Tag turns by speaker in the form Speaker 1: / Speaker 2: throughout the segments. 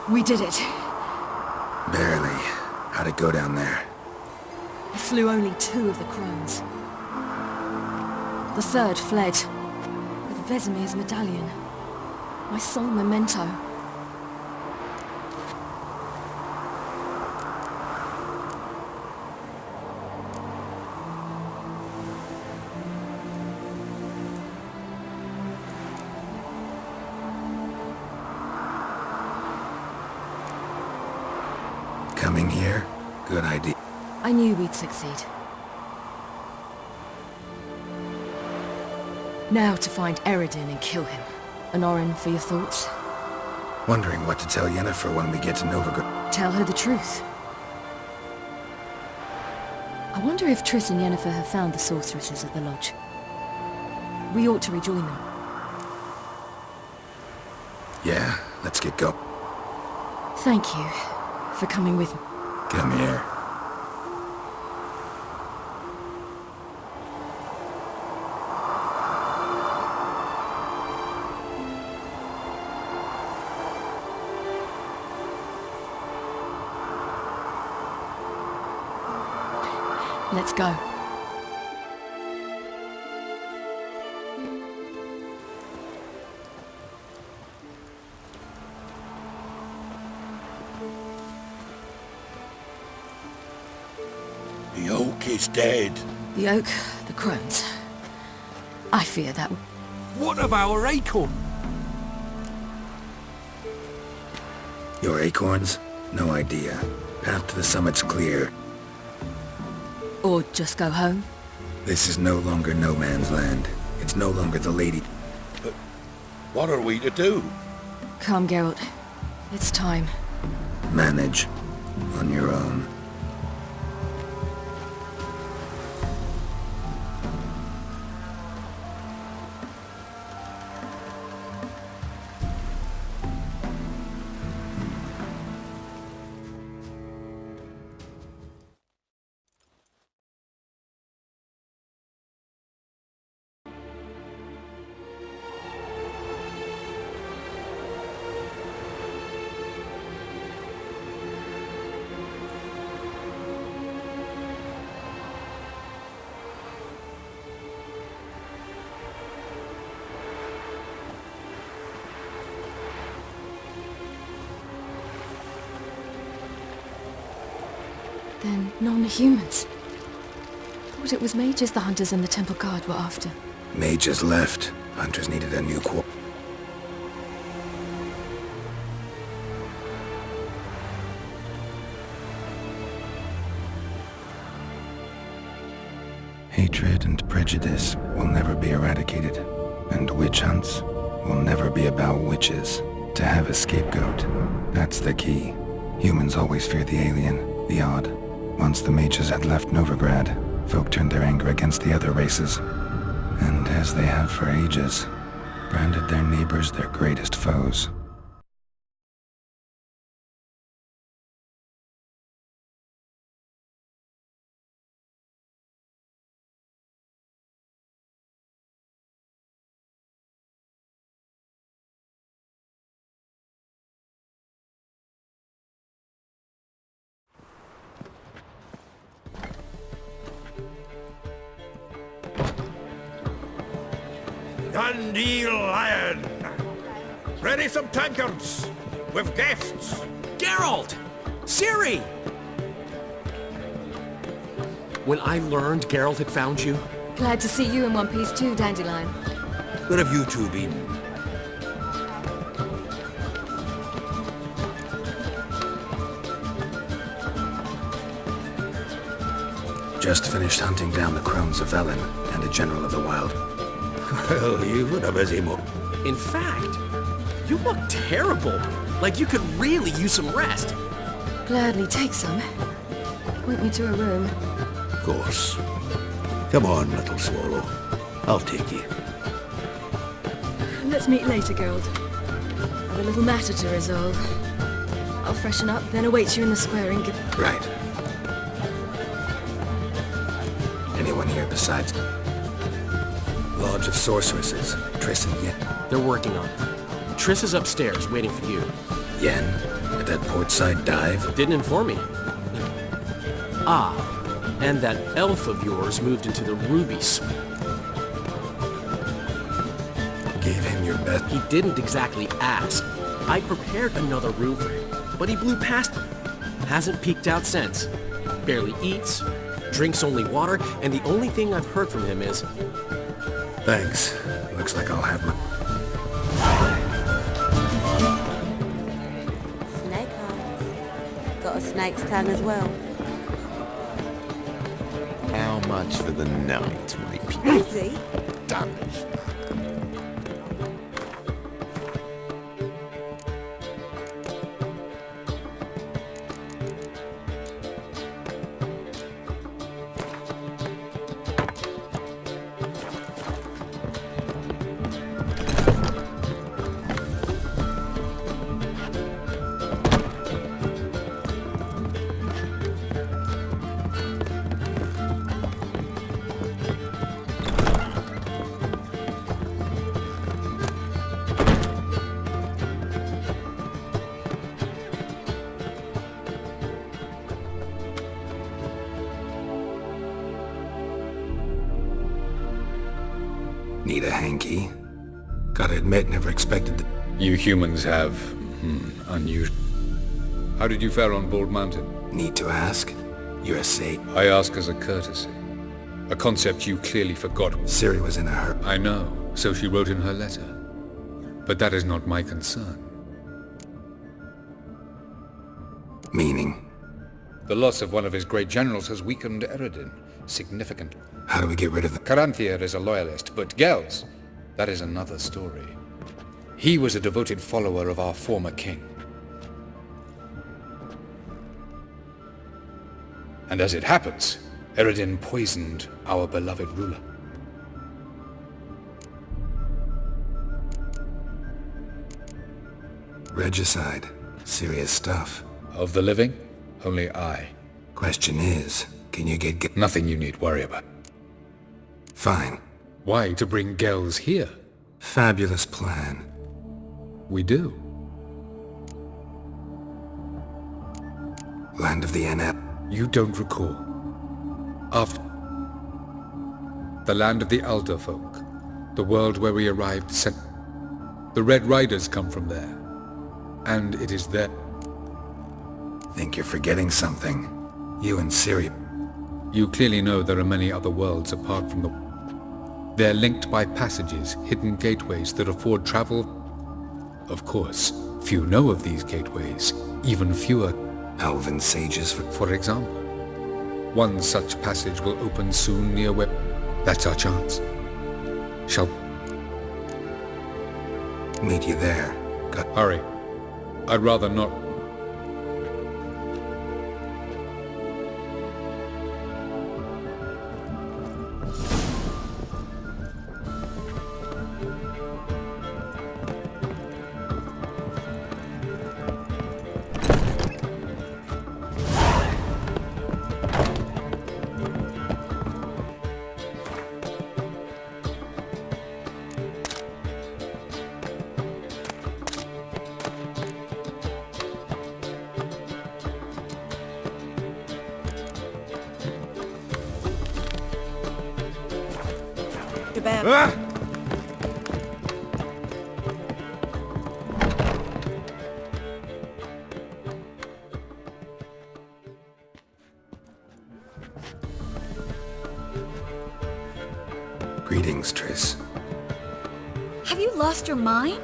Speaker 1: We did it.
Speaker 2: Barely. How'd it go down there?
Speaker 1: I slew only 2 of the crones. The third fled, with Vesemir's medallion. My sole memento.
Speaker 2: Coming here? Good idea.
Speaker 1: I knew we'd succeed. Now to find Eredin and kill him. Honorin, for your thoughts?
Speaker 2: Wondering what to tell Yennefer when we get to Novigrad.
Speaker 1: Tell her the truth. I wonder if Triss and Yennefer have found the sorceresses at the lodge. We ought to rejoin them.
Speaker 2: Yeah, let's get going.
Speaker 1: Thank you for coming with me.
Speaker 2: Come here.
Speaker 1: Let's go.
Speaker 3: The oak is dead.
Speaker 1: The oak, the crones. I fear that...
Speaker 4: What of our acorn?
Speaker 2: Your acorns? No idea. Path to the summit's clear.
Speaker 1: Or just go home?
Speaker 2: This is no longer no man's land. It's no longer the lady...
Speaker 3: But what are we to do?
Speaker 1: Come, Geralt. It's time.
Speaker 2: Manage. On your own.
Speaker 1: Then non-humans. Thought it was mages the hunters and the temple guard were after.
Speaker 2: Mages left. Hunters needed a new quarter. Hatred and prejudice will never be eradicated. And witch hunts will never be about witches. To have a scapegoat, that's the key. Humans always fear the alien, the odd. Once the mages had left Novigrad, folk turned their anger against the other races. And as they have for ages, branded their neighbors their greatest foes.
Speaker 5: Dandelion! Ready some tankards! With guests!
Speaker 4: Geralt! Ciri! When I learned Geralt had found you...
Speaker 1: Glad to see you in one piece too, Dandelion.
Speaker 3: Where have you two been?
Speaker 2: Just finished hunting down the crones of Velen and a general of the wild.
Speaker 3: Well, you've had a busy month.
Speaker 4: In fact, you look terrible. Like you could really use some rest.
Speaker 1: Gladly take some. Point me to a room.
Speaker 3: Of course. Come on, little swallow. I'll take you.
Speaker 1: Let's meet later, Geralt. I've a little matter to resolve. I'll freshen up, then await you in the square in...
Speaker 2: Right. Anyone here besides... Lodge of Sorceresses, Triss and Yen.
Speaker 4: They're working on it. Triss is upstairs, waiting for you.
Speaker 2: Yen,
Speaker 3: portside dive?
Speaker 4: Didn't inform me. Ah, and that elf of yours moved into the ruby suite.
Speaker 3: Gave him your best.
Speaker 4: He didn't exactly ask. I prepared another room for him, but he blew past it. Hasn't peeked out since. Barely eats, drinks only water, and the only thing I've heard from him is...
Speaker 3: Thanks. Looks like I'll have my...
Speaker 6: Snake eyes. Got a snake's tongue as well.
Speaker 7: How much for the night, my people?
Speaker 6: Easy.
Speaker 7: Done.
Speaker 2: Need a hanky? Gotta admit, never expected that.
Speaker 8: You humans have, unusual... How did you fare on Bald Mountain?
Speaker 2: Need to ask? You're a sage.
Speaker 8: I ask as a courtesy. A concept you clearly forgot.
Speaker 2: Ciri was in a hurry.
Speaker 8: I know, so she wrote in her letter. But that is not my concern.
Speaker 2: Meaning?
Speaker 8: The loss of one of his great generals has weakened Eredin significantly.
Speaker 2: How do we get rid of them?
Speaker 8: Caranthir is a loyalist, but Gels, that is another story. He was a devoted follower of our former king. And as it happens, Eredin poisoned our beloved ruler.
Speaker 2: Regicide. Serious stuff.
Speaker 8: Of the living, only I.
Speaker 2: Question is, can you get...
Speaker 8: Nothing you need worry about.
Speaker 2: Fine.
Speaker 8: Why to bring Gels here?
Speaker 2: Fabulous plan.
Speaker 8: We do.
Speaker 2: Land of the NF.
Speaker 8: You don't recall. After... The land of the Alder folk. The world where we arrived sent... The Red Riders come from there. And it is there...
Speaker 2: Think you're forgetting something. You and Ciri.
Speaker 8: You clearly know there are many other worlds apart from the... They're linked by passages, hidden gateways that afford travel. Of course, few know of these gateways, even fewer.
Speaker 2: Elven sages
Speaker 8: For example, one such passage will open soon near where... That's our chance. Shall...
Speaker 2: Meet you there.
Speaker 8: Hurry. I'd rather not...
Speaker 2: Greetings, Triss.
Speaker 1: Have you lost your mind?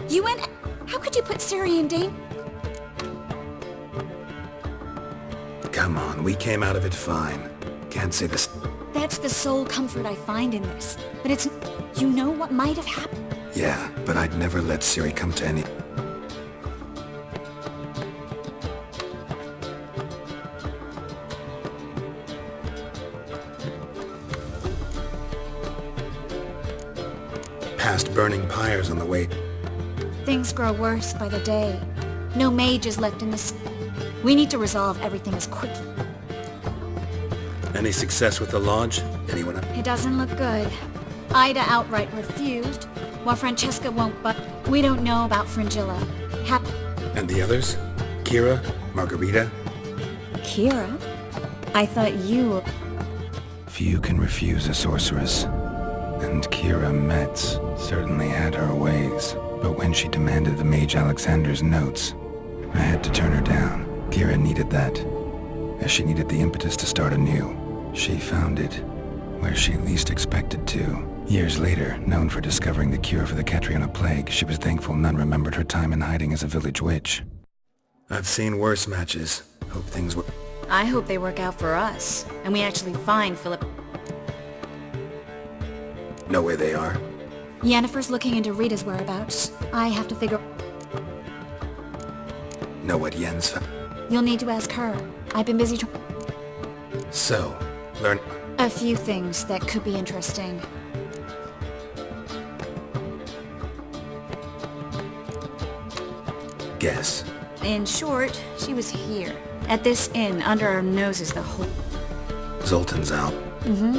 Speaker 1: You went... How could you put Ciri in danger?
Speaker 2: Come on, we came out of it fine. Can't say this...
Speaker 1: That's the sole comfort I find in this. But it's... You know what might have happened?
Speaker 2: Yeah, but I'd never let Ciri come to any... Past burning pyres on the way.
Speaker 1: Things grow worse by the day. No mages left in the... We need to resolve everything as quickly.
Speaker 2: Any success with the lodge? Anyone...
Speaker 1: It doesn't look good. Ida outright refused, while Francesca won't, but we don't know about Fringilla.
Speaker 2: And the others? Kira? Margarita?
Speaker 1: Kira? I thought you...
Speaker 2: Few can refuse a sorceress. And Kira Metz certainly had her ways. But when she demanded the Mage Alexander's notes, I had to turn her down. Kira needed that, as she needed the impetus to start anew. She found it where she least expected to. Years later, known for discovering the cure for the Catriona plague, she was thankful none remembered her time in hiding as a village witch. I've seen worse matches. Hope things were...
Speaker 1: I hope they work out for us, and we actually find Philip.
Speaker 2: Know where they are?
Speaker 1: Yennefer's looking into Rita's whereabouts. I have to figure...
Speaker 2: Know what Yen's found?
Speaker 1: You'll need to ask her. I've been busy
Speaker 2: So, learn...
Speaker 1: A few things that could be interesting.
Speaker 2: Guess.
Speaker 1: In short, she was here. At this inn, under our noses the whole...
Speaker 2: Zoltan's out.
Speaker 1: Mm-hmm.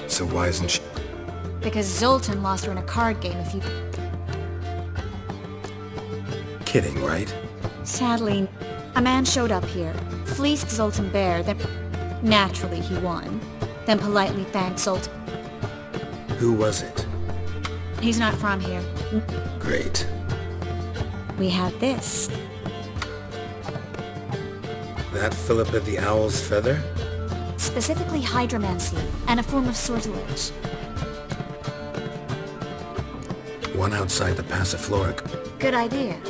Speaker 2: So why isn't she...
Speaker 1: Because Zoltan lost her in a card game a few...
Speaker 2: Kidding, right?
Speaker 1: Sadly, a man showed up here, fleeced Zoltan bare, then... Naturally, he won. Then politely thanked Zoltan.
Speaker 2: Who was it?
Speaker 1: He's not from here.
Speaker 2: Great.
Speaker 1: We have this.
Speaker 2: That Philippa the Owl's feather?
Speaker 1: Specifically hydromancy, and a form of sortilege.
Speaker 2: One outside the Passifloric.
Speaker 1: Good idea.